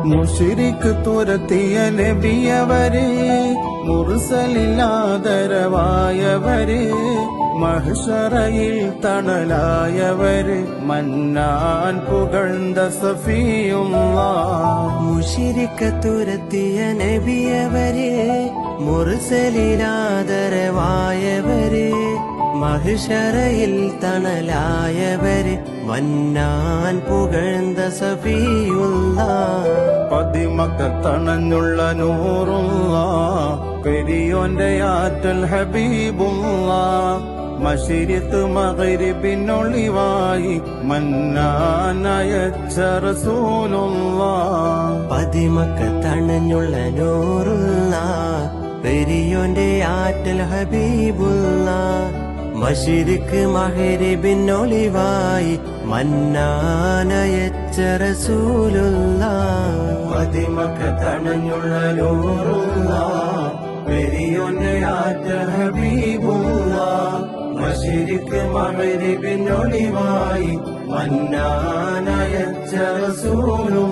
മുശ്രിക്ക് തുരത്തിയ നബിയവരെ, മുർസലിലാദരവായവരെ, മഹ്ശറയിൽ തണലായവര്, മന്നാൻ പുകഴ്ന്ന സഫിയുള്ളാഹ്. മുശ്രിക്ക് തുരത്തിയ നബിയവരെ, മുർസലിലാദരവായവരെ, മഹ്ശറയിൽ തണലായവര്, മന്നാൻ പുകഴ്ന്ന സഫിയുള്ളാഹ്. പതിമക്കത്തണഞ്ഞുള്ള നൂറുള്ളാഹ്, പെരിയോന്റെ ആറ്റൽ ഹബീബുള്ളാഹ്. മശരിഖ് മഗ്രിബിനൊളിവായി മന്നാനയച്ച റസൂലുള്ളാഹ്. പതിമക്കത്തണഞ്ഞുള്ള നൂറുള്ളാഹ്, പെരിയോന്റെ ആറ്റൽ ഹബീബുള്ളാഹ്. മശരിഖ് മഗ്രിബിനൊളിവായി മന്നാനയച്ച റസൂലുള്ളാഹ്. പതിമക്കത്തണഞ്ഞുള്ള നൂറുള്ളാഹ്, പെരിയോന്റെ ആറ്റൽ ഹബീബുള്ളാഹ്. മശരിഖ് മഗ്രിബിനൊളിവായി മന്നാനയച്ച റസൂലുള്ളാഹ്.